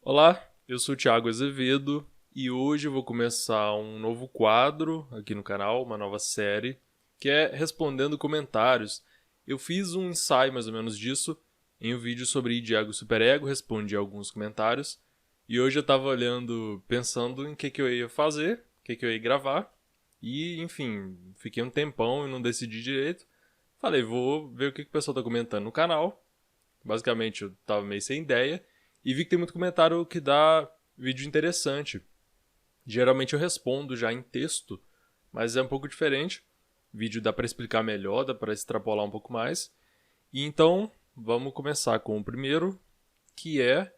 Olá, eu sou o Thiago Azevedo e hoje eu vou começar um novo quadro aqui no canal, uma nova série, que é Respondendo Comentários. Eu fiz um ensaio mais ou menos disso em um vídeo sobre Diego Superego, respondi alguns comentários e hoje eu estava olhando, pensando em que eu ia fazer, que eu ia gravar e, enfim, fiquei um tempão e não decidi direito. Falei, vou ver o que o pessoal está comentando no canal. Basicamente, eu tava meio sem ideia e vi que tem muito comentário que dá vídeo interessante. Geralmente eu respondo já em texto, mas é um pouco diferente. Vídeo dá para explicar melhor, dá para extrapolar um pouco mais. E então, vamos começar com o primeiro, que é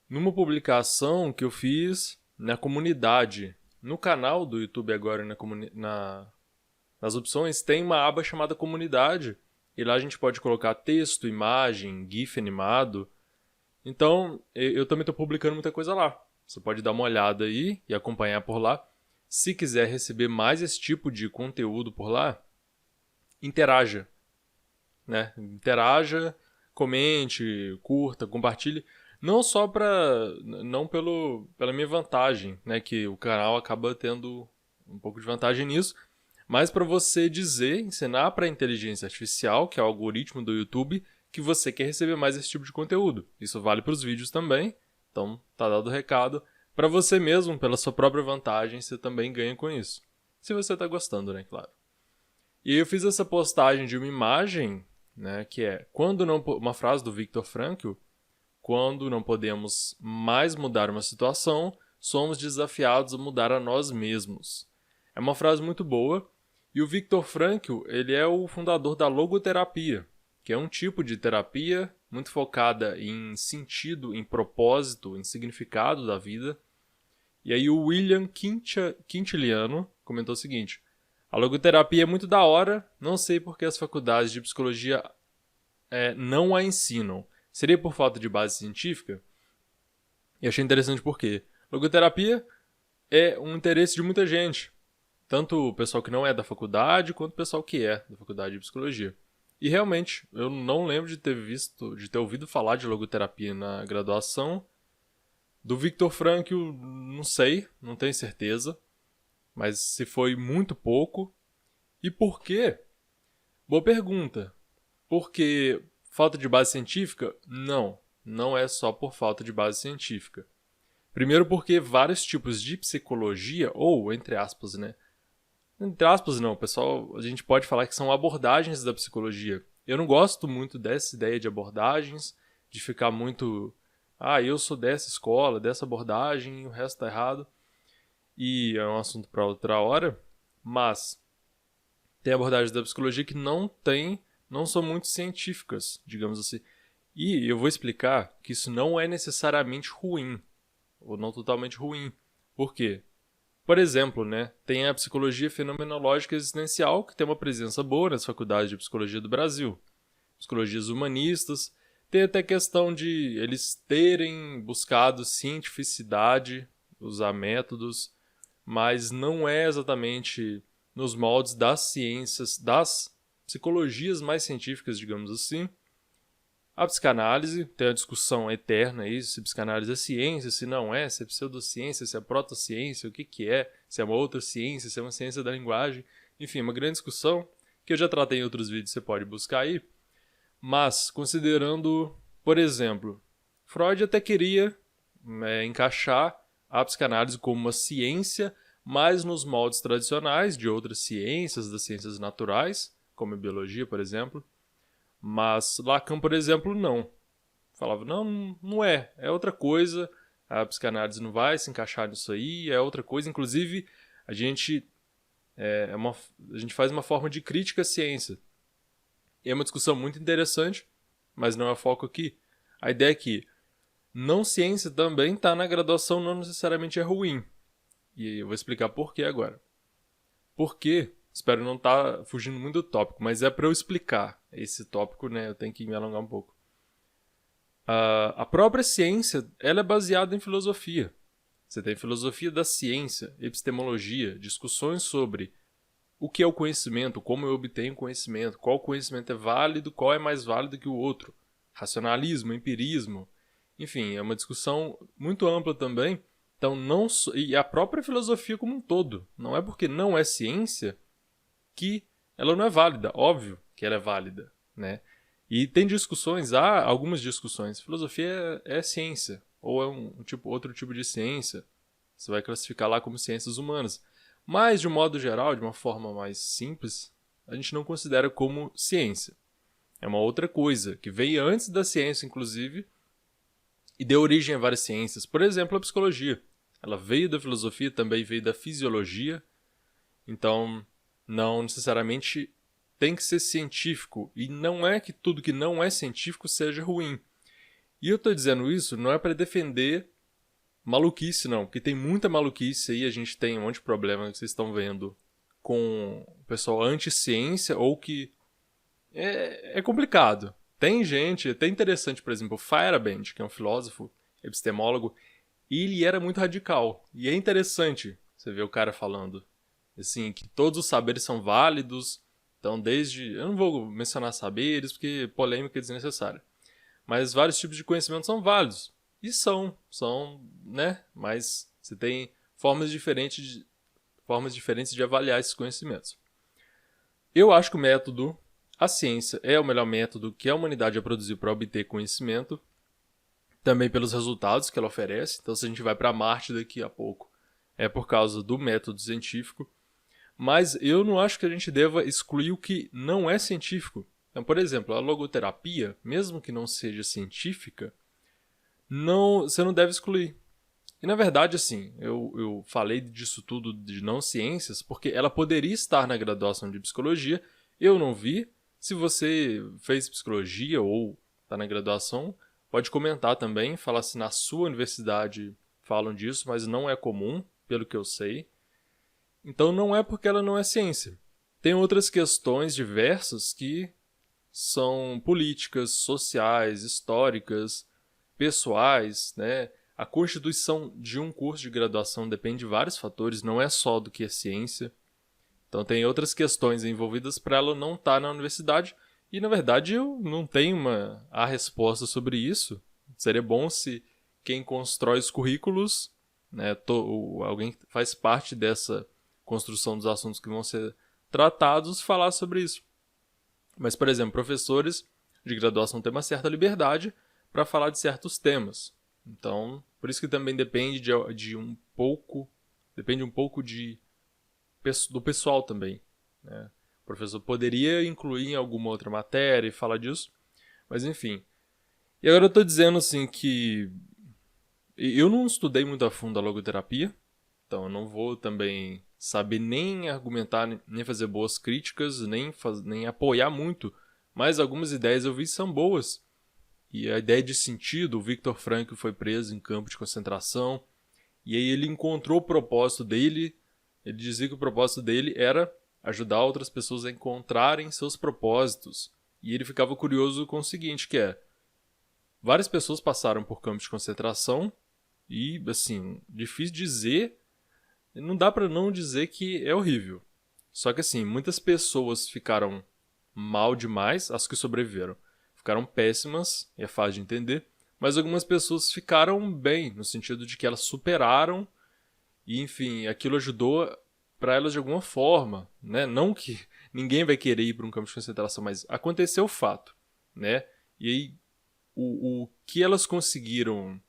numa publicação que eu fiz na comunidade. No canal do YouTube agora, nas opções, tem uma aba chamada comunidade. E lá a gente pode colocar texto, imagem, GIF animado. Então, eu também estou publicando muita coisa lá. Você pode dar uma olhada aí e acompanhar por lá. Se quiser receber mais esse tipo de conteúdo por lá, interaja, né? Interaja, comente, curta, compartilhe. Não só não pela minha vantagem, né? Que o canal acaba tendo um pouco de vantagem nisso, mas para você dizer, ensinar para a inteligência artificial, que é o algoritmo do YouTube, que você quer receber mais esse tipo de conteúdo. Isso vale para os vídeos também, então tá dado o recado. Para você mesmo, pela sua própria vantagem, você também ganha com isso. Se você tá gostando, né, claro. E eu fiz essa postagem de uma imagem, né, que é uma frase do Viktor Frankl, quando não podemos mais mudar uma situação, somos desafiados a mudar a nós mesmos. É uma frase muito boa. E o Viktor Frankl, ele é o fundador da logoterapia, que é um tipo de terapia muito focada em sentido, em propósito, em significado da vida. E aí o William Quintiliano comentou o seguinte: a logoterapia é muito da hora, não sei por que as faculdades de psicologia não a ensinam. Seria por falta de base científica? E achei interessante porque logoterapia é um interesse de muita gente. Tanto o pessoal que não é da faculdade, quanto o pessoal que é da faculdade de psicologia. E realmente, eu não lembro de ter ouvido falar de logoterapia na graduação. Do Viktor Frankl, não sei, não tenho certeza. Mas se foi muito pouco. E por quê? Boa pergunta. Porque falta de base científica? Não, não é só por falta de base científica. Primeiro porque vários tipos de psicologia, ou entre aspas, né? Entre aspas, não, pessoal, a gente pode falar que são abordagens da psicologia. Eu não gosto muito dessa ideia de abordagens, de ficar muito. Ah, eu sou dessa escola, dessa abordagem, e o resto tá errado. E é um assunto para outra hora. Mas tem abordagens da psicologia que não são muito científicas, digamos assim. E eu vou explicar que isso não é necessariamente ruim, ou não totalmente ruim. Por quê? Por exemplo, né, tem a psicologia fenomenológica existencial, que tem uma presença boa nas faculdades de psicologia do Brasil. Psicologias humanistas, tem até questão de eles terem buscado cientificidade, usar métodos, mas não é exatamente nos moldes das ciências, das psicologias mais científicas, digamos assim. A psicanálise, tem a discussão eterna aí, se psicanálise é ciência, se não é, se é pseudociência, se é protociência, o que é, se é uma outra ciência, se é uma ciência da linguagem. Enfim, uma grande discussão que eu já tratei em outros vídeos, você pode buscar aí. Mas, considerando, por exemplo, Freud até queria encaixar a psicanálise como uma ciência, mas nos moldes tradicionais de outras ciências, das ciências naturais, como a biologia, por exemplo. Mas Lacan, por exemplo, não. Falava, não, não é. É outra coisa. A psicanálise não vai se encaixar nisso aí. É outra coisa. Inclusive, a gente, a gente faz uma forma de crítica à ciência. E é uma discussão muito interessante, mas não é o foco aqui. A ideia é que não ciência também está na graduação, não necessariamente é ruim. E eu vou explicar por que agora. Por quê? Espero não estar fugindo muito do tópico, mas é para eu explicar esse tópico, né? Eu tenho que me alongar um pouco. A própria ciência, ela é baseada em filosofia. Você tem filosofia da ciência, epistemologia, discussões sobre o que é o conhecimento, como eu obtenho conhecimento, qual conhecimento é válido, qual é mais válido que o outro. Racionalismo, empirismo. Enfim, é uma discussão muito ampla também. Então, e a própria filosofia como um todo. Não é porque não é ciência que ela não é válida. Óbvio que ela é válida, né? E tem discussões, há algumas discussões. Filosofia é ciência, ou é outro tipo de ciência. Você vai classificar lá como ciências humanas. Mas, de um modo geral, de uma forma mais simples, a gente não considera como ciência. É uma outra coisa, que veio antes da ciência, inclusive, e deu origem a várias ciências. Por exemplo, a psicologia. Ela veio da filosofia, também veio da fisiologia. Então, não necessariamente tem que ser científico. E não é que tudo que não é científico seja ruim. E eu estou dizendo isso não é para defender maluquice, não. Porque tem muita maluquice aí, a gente tem um monte de problema que vocês estão vendo com o pessoal anti-ciência ou que é complicado. Tem gente, até interessante, por exemplo, o Feyerabend, que é um filósofo, epistemólogo, e ele era muito radical. E é interessante você ver o cara falando assim, que todos os saberes são válidos. Então, eu não vou mencionar saberes, porque polêmica é desnecessária. Mas vários tipos de conhecimento são válidos. E são, né? Mas você tem formas diferentes de avaliar esses conhecimentos. Eu acho que a ciência é o melhor método que a humanidade já produziu para obter conhecimento, também pelos resultados que ela oferece. Então, se a gente vai para Marte daqui a pouco, é por causa do método científico. Mas eu não acho que a gente deva excluir o que não é científico. Então, por exemplo, a logoterapia, mesmo que não seja científica, você não deve excluir. E na verdade, assim, eu falei disso tudo de não ciências porque ela poderia estar na graduação de psicologia. Eu não vi. Se você fez psicologia ou está na graduação, pode comentar também, falar se na sua universidade falam disso, mas não é comum, pelo que eu sei. Então não é porque ela não é ciência. Tem outras questões diversas que são políticas, sociais, históricas, pessoais, né? A constituição de um curso de graduação depende de vários fatores, não é só do que é ciência. Então tem outras questões envolvidas para ela não estar na universidade. E na verdade eu não tenho a resposta sobre isso. Seria bom se quem constrói os currículos, né, alguém que faz parte dessa construção dos assuntos que vão ser tratados, falar sobre isso. Mas, por exemplo, professores de graduação têm uma certa liberdade para falar de certos temas. Então, por isso que também depende depende um pouco do pessoal também, né? O professor poderia incluir em alguma outra matéria e falar disso, mas enfim. E agora eu estou dizendo assim que eu não estudei muito a fundo a logoterapia, então eu não vou também saber nem argumentar, nem fazer boas críticas, nem apoiar muito, mas algumas ideias eu vi são boas. E a ideia de sentido, o Viktor Frankl foi preso em campo de concentração, e aí ele encontrou o propósito dele. Ele dizia que o propósito dele era ajudar outras pessoas a encontrarem seus propósitos. E ele ficava curioso com o seguinte, que é, várias pessoas passaram por campos de concentração e, assim, difícil dizer, não dá pra não dizer que é horrível. Só que, assim, muitas pessoas ficaram mal demais, as que sobreviveram. Ficaram péssimas, e é fácil de entender, mas algumas pessoas ficaram bem, no sentido de que elas superaram e, enfim, aquilo ajudou para elas de alguma forma, né? Não que ninguém vai querer ir para um campo de concentração, mas aconteceu o fato, né? E aí, o que elas conseguiram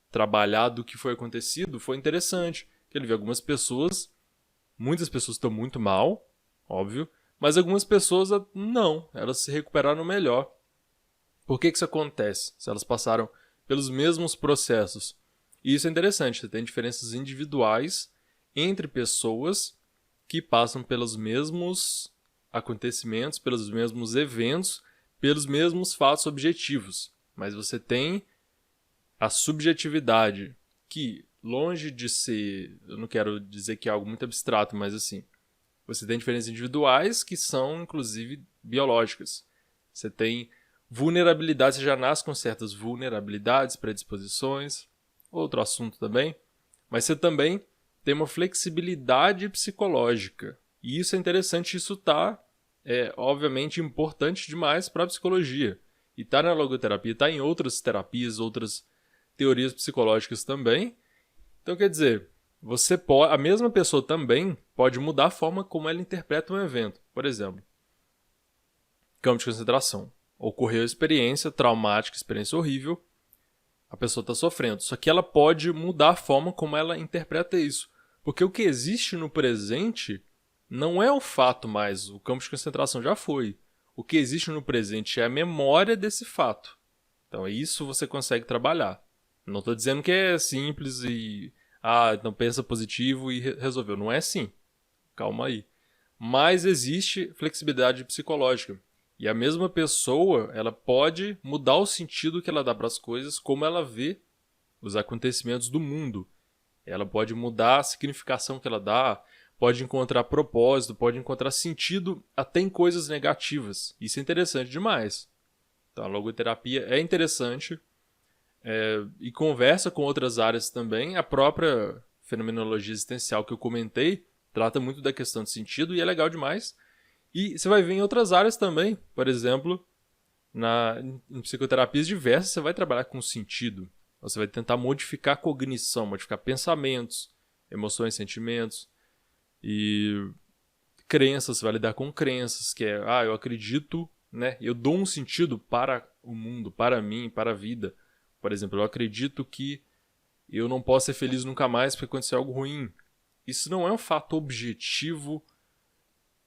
trabalhar do que foi acontecido foi interessante. Que ele viu algumas pessoas, muitas pessoas estão muito mal, óbvio, mas algumas pessoas não, elas se recuperaram melhor. Por que isso acontece? Se elas passaram pelos mesmos processos. E isso é interessante, você tem diferenças individuais entre pessoas que passam pelos mesmos acontecimentos, pelos mesmos eventos, pelos mesmos fatos objetivos. Mas você tem a subjetividade que, longe de ser, eu não quero dizer que é algo muito abstrato, mas assim, você tem diferenças individuais que são, inclusive, biológicas. Você tem vulnerabilidade, você já nasce com certas vulnerabilidades, predisposições, outro assunto também, mas você também tem uma flexibilidade psicológica. E isso é interessante, isso está, obviamente, importante demais para a psicologia. E está na logoterapia, está em outras terapias, outras teorias psicológicas também. Então, quer dizer, a mesma pessoa também pode mudar a forma como ela interpreta um evento. Por exemplo, campo de concentração. Ocorreu a experiência traumática, experiência horrível, a pessoa está sofrendo. Só que ela pode mudar a forma como ela interpreta isso. Porque o que existe no presente não é o fato mais, o campo de concentração já foi. O que existe no presente é a memória desse fato. Então, isso você consegue trabalhar. Não estou dizendo que é simples e... então pensa positivo e resolveu. Não é assim. Calma aí. Mas existe flexibilidade psicológica. E a mesma pessoa, ela pode mudar o sentido que ela dá para as coisas, como ela vê os acontecimentos do mundo. Ela pode mudar a significação que ela dá, pode encontrar propósito, pode encontrar sentido até em coisas negativas. Isso é interessante demais. Então, a logoterapia é interessante e conversa com outras áreas também. A própria fenomenologia existencial que eu comentei trata muito da questão de sentido e é legal demais. E você vai ver em outras áreas também. Por exemplo, em psicoterapias diversas, você vai trabalhar com sentido. Você vai tentar modificar a cognição, modificar pensamentos, emoções, sentimentos. E crenças, você vai lidar com crenças, que é, eu acredito, né? Eu dou um sentido para o mundo, para mim, para a vida. Por exemplo, eu acredito que eu não posso ser feliz nunca mais porque aconteceu algo ruim. Isso não é um fato objetivo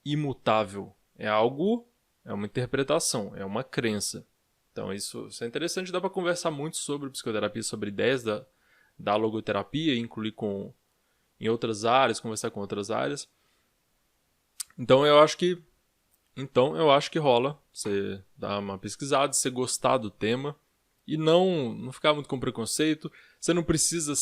imutável. É uma interpretação, é uma crença. Então isso é interessante, dá para conversar muito sobre psicoterapia, sobre ideias da logoterapia, incluir em outras áreas, conversar com outras áreas. Então eu acho que rola você dar uma pesquisada, você gostar do tema e não ficar muito com preconceito. Você não precisa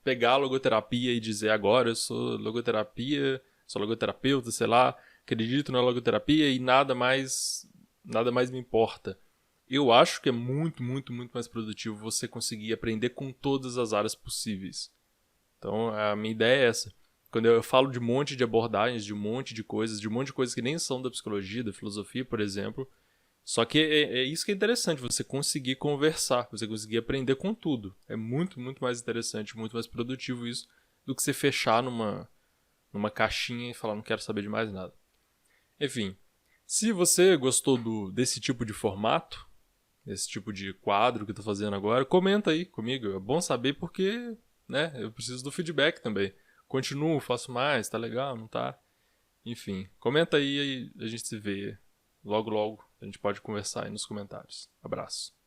pegar a logoterapia e dizer agora eu sou logoterapeuta, sei lá, acredito na logoterapia e nada mais me importa. Eu acho que é muito, muito, muito mais produtivo você conseguir aprender com todas as áreas possíveis. Então, a minha ideia é essa. Quando eu falo de um monte de abordagens, de um monte de coisas que nem são da psicologia, da filosofia, por exemplo, só que é isso que é interessante, você conseguir conversar, você conseguir aprender com tudo. É muito, muito mais interessante, muito mais produtivo isso, do que você fechar numa caixinha e falar, não quero saber de mais nada. Enfim, se você gostou desse tipo de formato, desse tipo de quadro que eu tô fazendo agora, comenta aí comigo. É bom saber porque, né, eu preciso do feedback também. Continuo, faço mais, tá legal, não tá? Enfim, comenta aí e a gente se vê logo logo. A gente pode conversar aí nos comentários. Abraço.